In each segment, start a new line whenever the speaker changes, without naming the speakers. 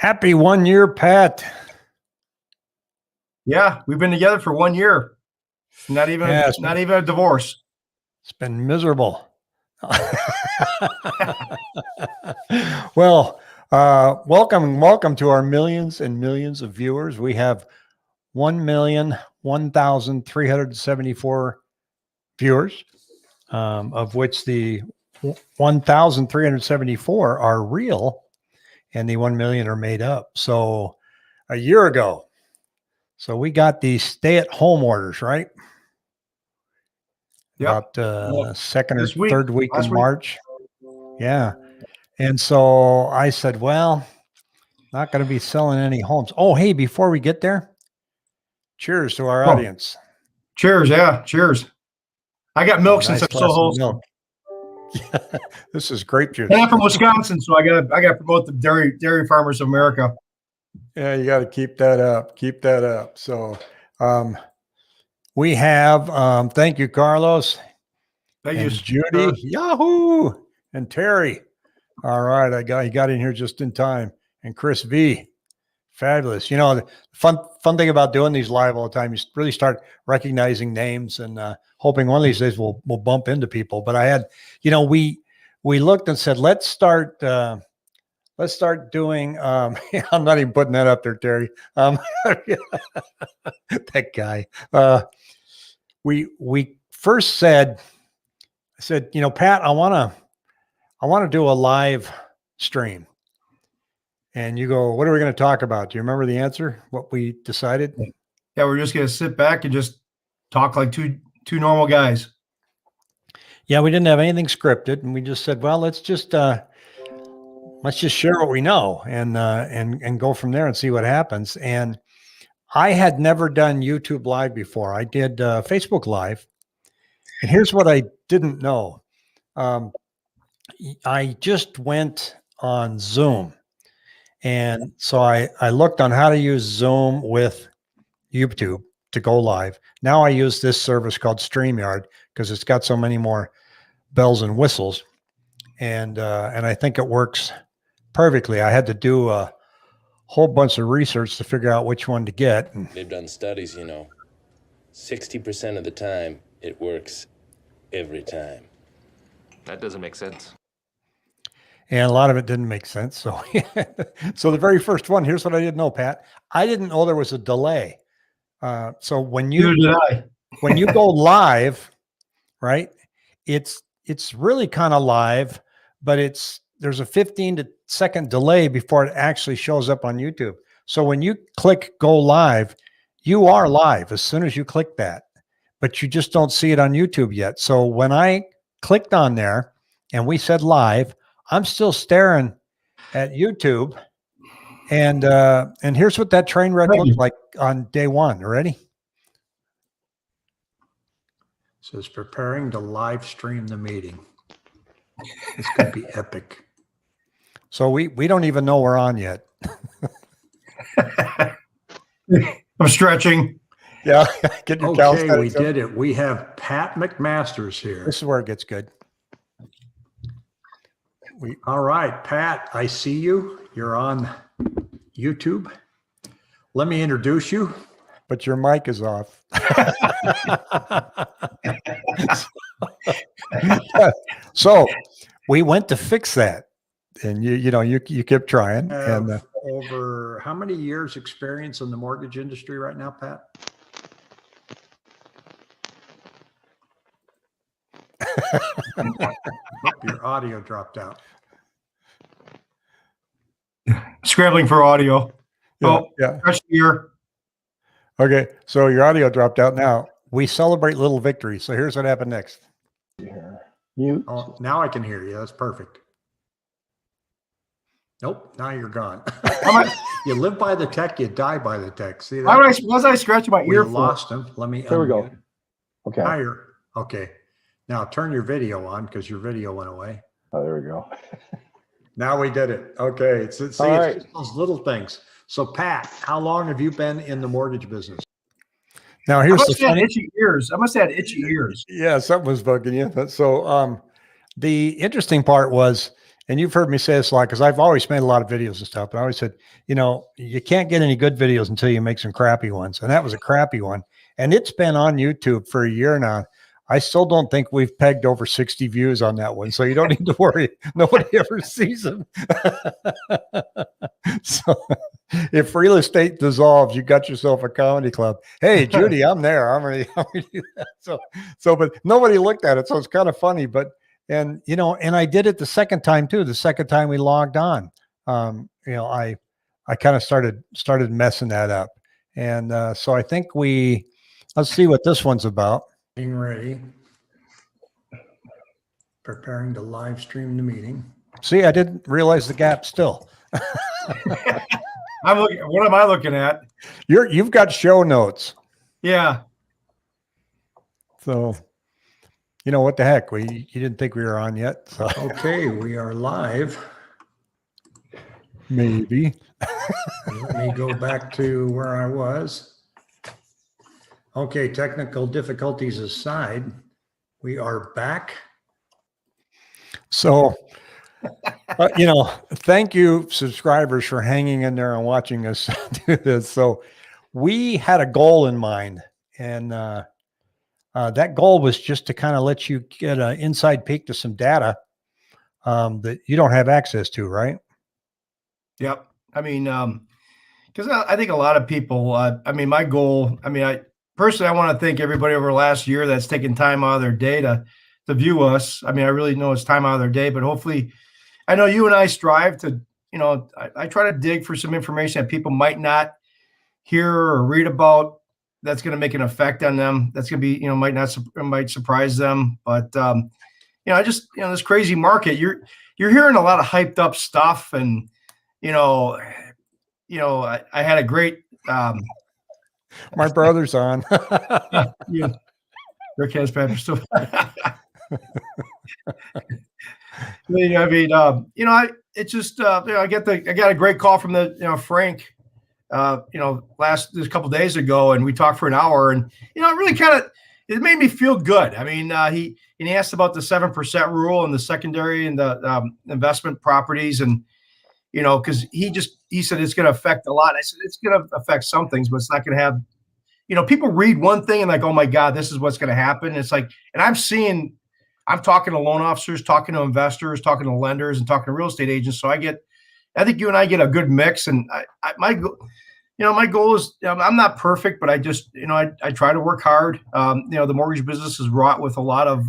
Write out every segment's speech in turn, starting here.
Happy 1 year, Pat.
Yeah, we've been together for 1 year. Not even a divorce.
It's been miserable. Well, welcome to our millions and millions of viewers. We have 1,001,374 viewers, of which the 1,374 are real and the 1 million are made up. So a year ago, so we got these stay-at-home orders, right?
Yep.
About second or
week,
third week in March. Yeah. And so I said, well, not going to be selling any homes. Oh, hey, before we get there, cheers to our audience.
Cheers. Yeah. Cheers. I got milk since I'm so wholesome.
This is grape juice.
And I'm from Wisconsin, so I gotta promote the dairy farmers of America.
Yeah, you got to keep that up. Keep that up. So we have thank you, Carlos.
Thank you,
Judy. Yahoo! And Terry. All right, I got in here just in time. And Chris V. Fabulous. You know, the fun thing about doing these live all the time, you really start recognizing names and hoping one of these days we'll bump into people. But I had, you know, we looked and said, let's start doing I'm not even putting that up there, Terry. That guy. We first said, I said, you know, Pat, I want to do a live stream. And you go, what are we going to talk about? Do you remember the answer? What we decided?
Yeah, we're just going to sit back and just talk like two normal guys.
Yeah, we didn't have anything scripted, and we just said, well, let's just share what we know and go from there and see what happens. And I had never done YouTube Live before. I did Facebook Live, and here's what I didn't know. I just went on Zoom. And so I looked on how to use Zoom with YouTube to go live. Now I use this service called StreamYard because it's got so many more bells and whistles. And I think it works perfectly. I had to do a whole bunch of research to figure out which one to get.
They've done studies, you know, 60% of the time it works every time.
That doesn't make sense.
And a lot of it didn't make sense. So, so the very first one, here's what I didn't know, Pat. I didn't know there was a delay. So when you go live, right, it's really kind of live, but there's a 15-second delay before it actually shows up on YouTube. So when you click go live, you are live as soon as you click that, but you just don't see it on YouTube yet. So when I clicked on there and we said live, I'm still staring at YouTube, and here's what that train wreck looks like on day one. Ready? It says preparing to live stream the meeting. It's going to be epic. So we don't even know we're on yet.
I'm stretching.
Yeah. Get your
okay, we did it. We have Pat McMasters here.
This is where it gets good.
All right, Pat, I see you. You're on YouTube. Let me introduce you.
But your mic is off. So we went to fix that. And you kept trying. And
over how many years experience in the mortgage industry right now, Pat? Your audio dropped out.
Scrambling for audio.
Yeah.
Year.
Okay, so your audio dropped out. Now we celebrate little victories. So here's what happened next.
Mute. Oh, now I can hear you. That's perfect. Nope. Now you're gone. You live by the tech, you die by the tech. See that?
Why was I scratching my ear?
Lost him. Let me.
There we go. Okay.
Higher. Okay. Now turn your video on because your video went away.
Oh, there we go.
Now we did it. Okay. It's
just those
little things. So Pat, how long have you been in the mortgage business?
Now here's
the funny itchy ears. I must have had itchy ears.
Yeah, something was bugging you. So the interesting part was and you've heard me say this a lot because I've always made a lot of videos and stuff, but I always said, you know, you can't get any good videos until you make some crappy ones. And that was a crappy one. And it's been on YouTube for a year now. I still don't think we've pegged over 60 views on that one. So you don't need to worry. Nobody ever sees them. So if real estate dissolves, you got yourself a comedy club. Hey, Judy, I'm there. I'm ready to do that. But nobody looked at it. So it's kind of funny, and I did it the second time too. The second time we logged on, I kind of started messing that up. And so I think let's see what this one's about.
Getting ready. Preparing to live stream the meeting.
See, I didn't realize the gap still.
I'm looking. What am I looking at?
You've got show notes.
Yeah.
So, what the heck? You didn't think we were on yet. So.
Okay, we are live.
Maybe.
Let me go back to where I was. Okay, technical difficulties aside, we are back.
So, thank you, subscribers, for hanging in there and watching us do this. So we had a goal in mind, and that goal was just to kind of let you get an inside peek to some data that you don't have access to, right?
Yep. I mean, because I think a lot of people, my goal, personally, I want to thank everybody over the last year that's taken time out of their day to view us. I really know it's time out of their day, but hopefully, I know you and I strive to, I try to dig for some information that people might not hear or read about that's going to make an effect on them. That's going to be, might surprise them. But, this crazy market, you're hearing a lot of hyped up stuff. And, I had a great,
my brother's on.
Yeah. Rick has Patrick still. It's just, I got a great call from Frank, this couple of days ago, and we talked for an hour, and, it really it made me feel good. He asked about the 7% rule and the secondary and the investment properties. And, cause he said it's going to affect a lot. I said, it's going to affect some things, but it's not going to have, people read one thing and like, oh my God, this is what's going to happen. It's like, and I'm talking to loan officers, talking to investors, talking to lenders, and talking to real estate agents. So I think you and I get a good mix. And my goal is, I'm not perfect, but I just, I try to work hard. The mortgage business is wrought with a lot of,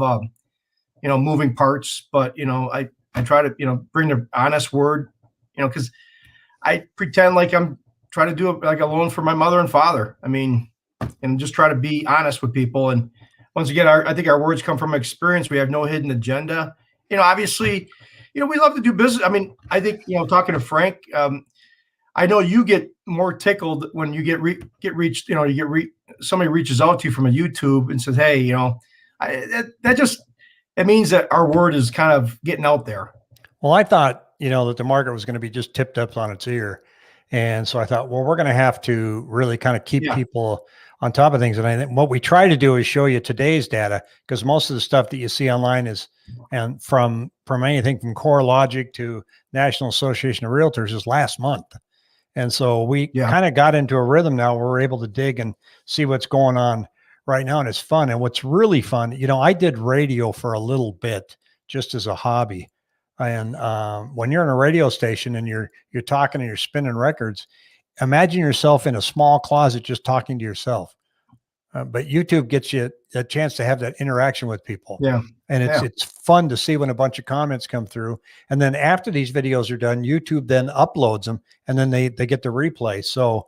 moving parts, but, I try to, bring the honest word, cause I pretend like I'm trying to do like a loan for my mother and father. And just try to be honest with people. And once again, I think our words come from experience. We have no hidden agenda. Obviously, we love to do business. I think, talking to Frank, I know you get more tickled when you get reached, somebody reaches out to you from a YouTube and says, hey, it means that our word is kind of getting out there.
Well, I thought, that the market was going to be just tipped up on its ear. And so I thought, well, we're going to have to really kind of keep people on top of things. And I think what we try to do is show you today's data, because most of the stuff that you see online is, and from anything from CoreLogic to National Association of Realtors, is last month. And so we kind of got into a rhythm now where we're able to dig and see what's going on right now. And it's fun. And what's really fun, I did radio for a little bit just as a hobby. And when you're in a radio station and you're talking and you're spinning records, imagine yourself in a small closet just talking to yourself. But YouTube gets you a chance to have that interaction with people.
Yeah.
And it's fun to see when a bunch of comments come through. And then after these videos are done, YouTube then uploads them, and then they get the replay. So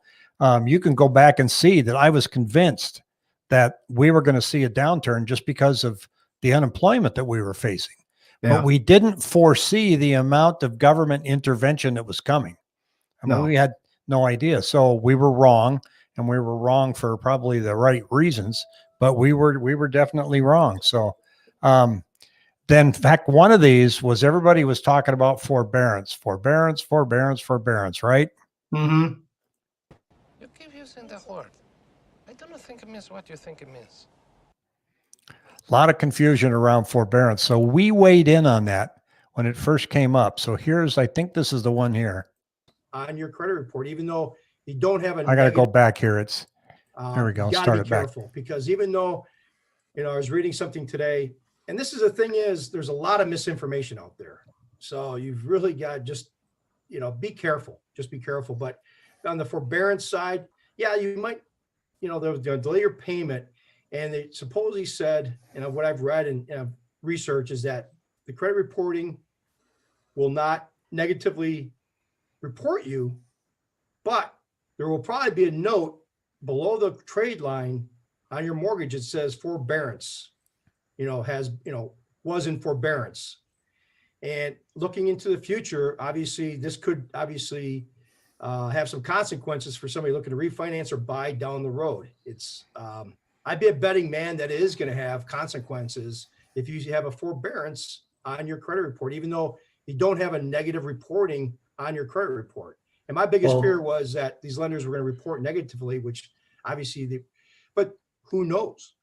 you can go back and see that I was convinced that we were going to see a downturn just because of the unemployment that we were facing. But we didn't foresee the amount of government intervention that was coming. We had no idea. So we were wrong, and we were wrong for probably the right reasons, but we were definitely wrong. So then, in fact, one of these was everybody was talking about forbearance, right?
Mm-hmm.
You keep using the word. I don't think it means what you think it means.
A lot of confusion around forbearance. So we weighed in on that. when it first came up. So here's, I think this is the one here.
On your credit report, even though you don't have a
I got to go back here. There we go.
You got
Start
to
it
be
back.
careful, because even though, I was reading something today, and this is the thing is, there's a lot of misinformation out there. So you've really got just, be careful. Just be careful. But on the forbearance side, yeah, you might, they'll delay your payment. And they supposedly said, what I've read and research is that the credit reporting will not negatively report you, but there will probably be a note below the trade line on your mortgage. It says forbearance, was in forbearance. And looking into the future, obviously, this could have some consequences for somebody looking to refinance or buy down the road. It's, I'd be a betting man that it is going to have consequences if you have a forbearance on your credit report, even though you don't have a negative reporting on your credit report. And my biggest fear was that these lenders were going to report negatively, which obviously, but who knows?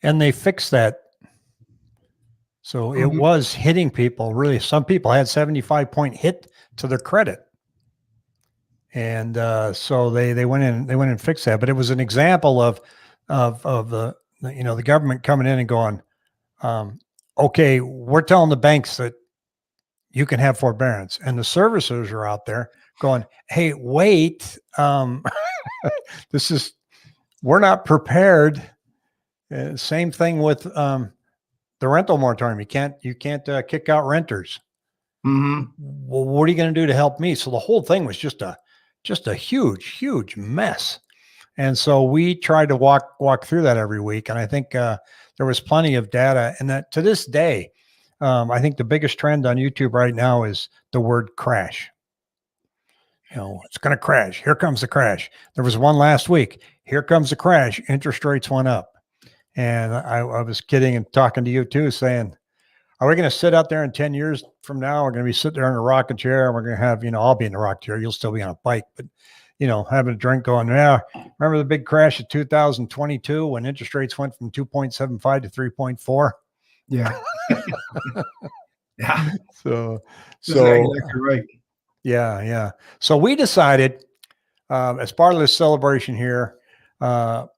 And they fixed that. So it was hitting people. Really, some people had 75-point hit to their credit. And so they went in and fixed that. But it was an example of the government coming in and going, okay, we're telling the banks that you can have forbearance, and the servicers are out there going, hey, wait, we're not prepared. Same thing with the rental moratorium. You can't kick out renters. Well, what are you going to do to help me? So the whole thing was just a huge mess. And so we tried to walk through that every week. And I think there was plenty of data, and that to this day, I think the biggest trend on YouTube right now is the word crash. It's going to crash. Here comes the crash. There was one last week. Here comes the crash. Interest rates went up. And I was kidding and talking to you too, saying, are we going to sit out there in 10 years from now? We're going to be sitting there in a rocking chair, and we're going to have, I'll be in a rocking chair. You'll still be on a bike, but, having a drink going, yeah. Remember the big crash of 2022 when interest rates went from 2.75 to 3.4?
Yeah. Yeah.
So
exactly right.
Yeah. So we decided, as part of this celebration here, for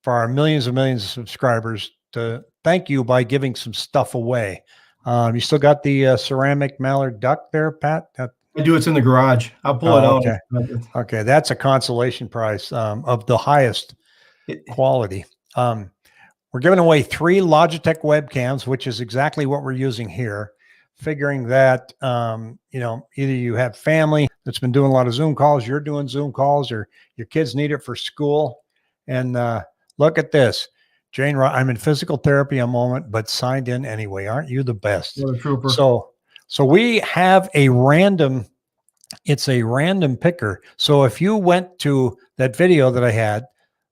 our millions and millions of subscribers, to thank you by giving some stuff away. You still got the ceramic mallard duck there, Pat?
I do. It's in the garage. I'll pull it out.
Okay. That's a consolation prize of the highest quality. We're giving away 3 Logitech webcams, which is exactly what we're using here. Figuring that, either you have family that's been doing a lot of Zoom calls, you're doing Zoom calls, or your kids need it for school. And look at this. Jane, I'm in physical therapy a moment, but signed in anyway. Aren't you the best?
What a trooper.
So we have it's a random picker. So if you went to that video that I had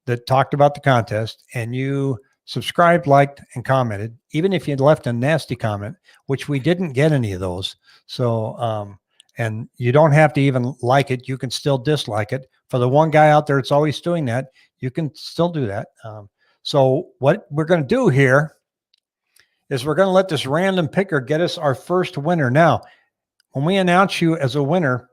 that talked about the contest, and you subscribed, liked, and commented, even if you left a nasty comment, which we didn't get any of those. So, and you don't have to even like it. You can still dislike it. For the one guy out there that's always doing that, you can still do that. So what we're going to do here is we're going to let this random picker get us our first winner. Now, when we announce you as a winner,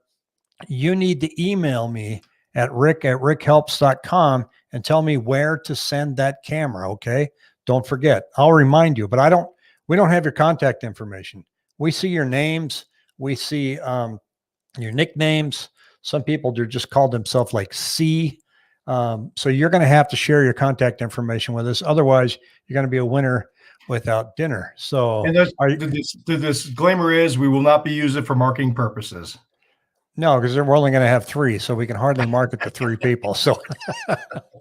you need to email me at rick@rickhelps.com and tell me where to send that camera. Okay. Don't forget, I'll remind you, but we don't have your contact information. We see your names. We see your nicknames. Some people just call themselves like C. So you're going to have to share your contact information with us. Otherwise, you're going to be a winner without dinner. So
and the disclaimer is we will not be using it for marketing purposes.
No, because we're only going to have 3, so we can hardly market to 3 people. So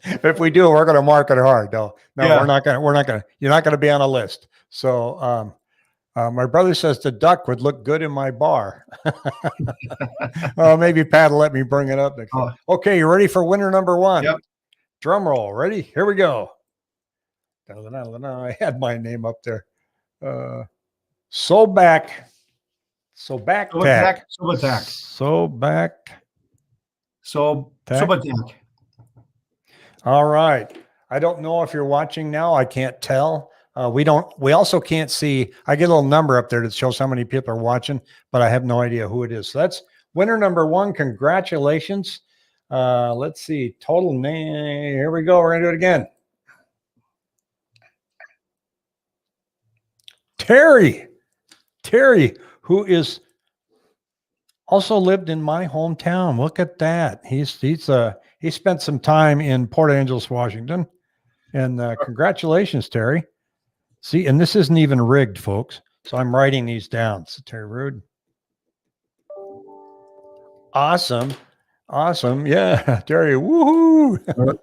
if we do, we're going to market hard. No, yeah. We're not going to, you're not going to be on a list. So my brother says the duck would look good in my bar. Well, maybe Pat will let me bring it up next time. Okay, you ready for winner number 1?
Yep.
Drum roll. Ready? Here we go. I had my name up there. Soback. All right. I don't know if you're watching now. I can't tell. We also can't see, I get a little number up there that shows how many people are watching, but I have no idea who it is. So that's winner number one. Congratulations. Let's see, total name. Here we go. We're going to do it again. Terry, who is also lived in my hometown. Look at that. He spent some time in Port Angeles, Washington. And congratulations, Terry. See, and this isn't even rigged, folks. So I'm writing these down. So Terry Rude. Awesome. Yeah, Terry. Woohoo.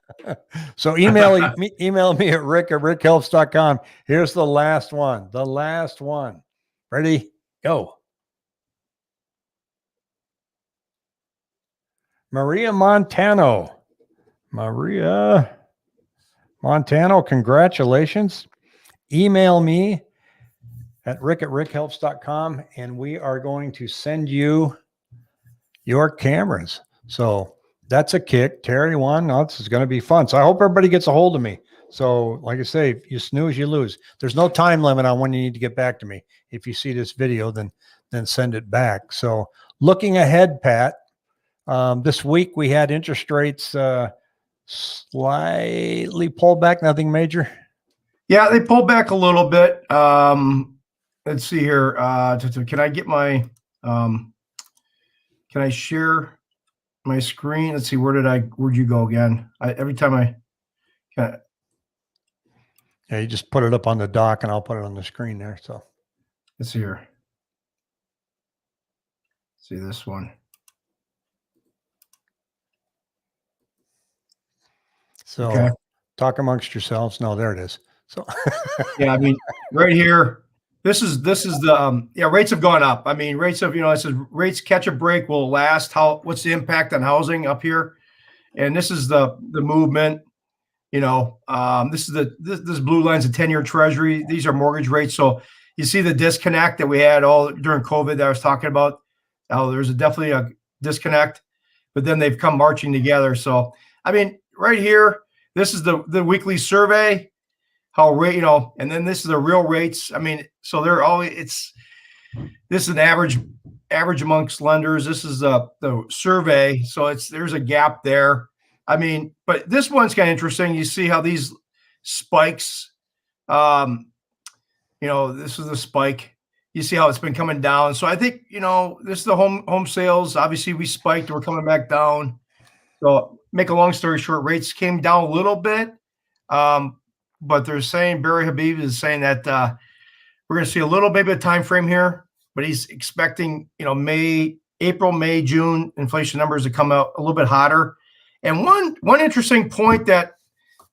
So email me at rick@rickhelps.com. Here's the last one. Ready? Go. Maria Montano, congratulations. Email me at rick@rickhelps.com and we are going to send you your cameras. So that's a kick. Terry won. Oh, this is going to be fun. So I hope everybody gets a hold of me. So like I say, if you snooze, you lose. There's no time limit on when you need to get back to me. If you see this video, then send it back. So looking ahead, Pat, this week we had interest rates slightly pulled back, nothing major.
Yeah, they pulled back a little bit. Let's see here. Can I get my can I share my screen? Let's see, where'd you go again? Every time I
Yeah, you just put it up on the dock and I'll put it on the screen there. So
let's see here. See this one.
So
okay.
Talk amongst yourselves. No, there it is. So
yeah, I mean, right here, this is the rates have gone up. I mean, rates have, it says rates catch a break will last. What's the impact on housing up here? And this is the movement. This is this blue line's a 10-year treasury. These are mortgage rates. So you see the disconnect that we had all during COVID that I was talking about. There's definitely a disconnect, but then they've come marching together. So, I mean, right here, this is the weekly survey, how rate, and then this is the real rates. I mean, so they're always, this is an average amongst lenders. This is the survey. So there's a gap there. I mean, but this one's kind of interesting. You see how these spikes, this is the spike. You see how it's been coming down. So I think, this is the home sales. Obviously we spiked, we're coming back down. So make a long story short, rates came down a little bit. But they're saying, Barry Habib is saying that we're going to see a little bit of a time frame here, but he's expecting, April, May, June inflation numbers to come out a little bit hotter. And one interesting point that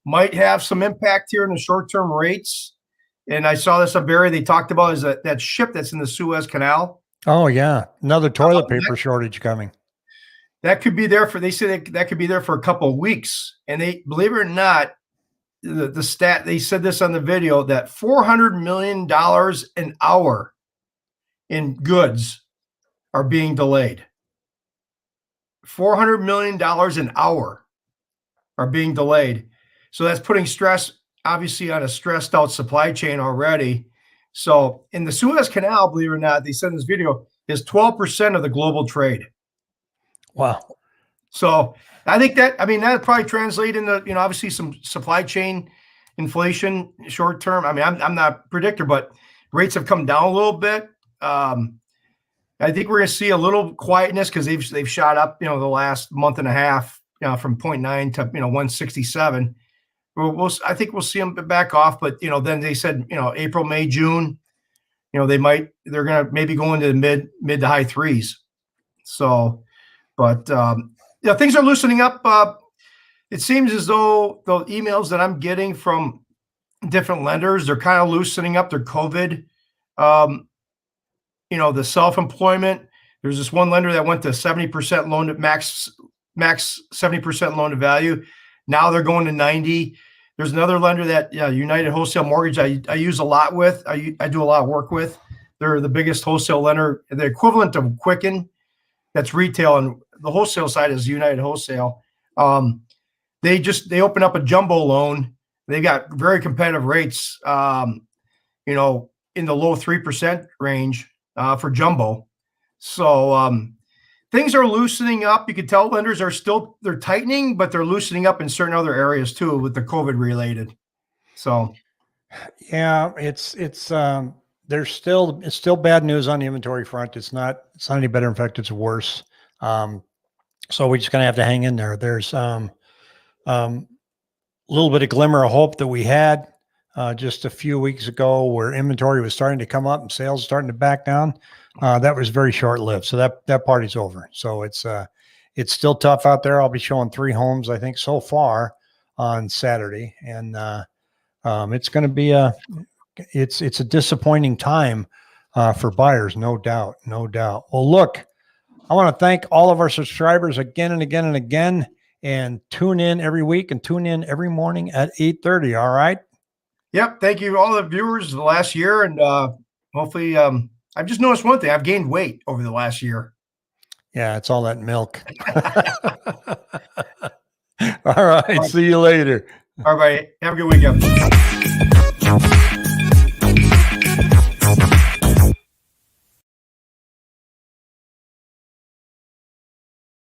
might have some impact here in the short-term rates, and I saw this on Barry, they talked about is that ship that's in the Suez Canal.
Oh, yeah. Another toilet paper shortage coming.
That could be there they say that could be there for a couple of weeks. And they, believe it or not, the stat, they said this on the video, that $400 million an hour in goods are being delayed. $400 million an hour are being delayed. So that's putting stress, obviously, on a stressed out supply chain already. So in the Suez Canal, believe it or not, they said in this video, is 12% of the global trade.
Wow.
So I think that probably translate into, obviously some supply chain inflation short term. I mean, I'm not a predictor, but rates have come down a little bit. I think we're going to see a little quietness because they've shot up, the last month and a half, from 0.9 to 167. I think we'll see them back off, but then they said, April, May, June, they're going to maybe go into the mid to high threes. So, but things are loosening up. It seems as though the emails that I'm getting from different lenders, they're kind of loosening up their COVID. The self-employment. There's this one lender that went to 70% loan to max 70% loan to value. Now they're going to 90. There's another lender that United Wholesale Mortgage I use a lot with. I do a lot of work with. They're the biggest wholesale lender, the equivalent of Quicken. That's retail, and the wholesale side is United Wholesale. They open up a jumbo loan. They got very competitive rates. you know, in the low 3% range for jumbo. So things are loosening up. You can tell lenders are still, they're tightening, but they're loosening up in certain other areas too with the COVID related. So
Yeah, it's it's still bad news on the inventory front. It's not any better. In fact, it's worse. So we're just gonna have to hang in there. There's a little bit of glimmer of hope that we had just a few weeks ago, where inventory was starting to come up and sales starting to back down. That was very short lived. So that party's over. So it's still tough out there. I'll be showing 3 homes, I think, so far on Saturday, and it's going to be it's a disappointing time for buyers, no doubt, no doubt. Well, look, I want to thank all of our subscribers again and again and again, and tune in every week and tune in every morning at 8:30. All right.
yep. Thank you to all the viewers the last year. And hopefully I've just noticed one thing. I've gained weight over the last year.
Yeah, it's all that milk. All right. See you later.
All right. Have a good weekend.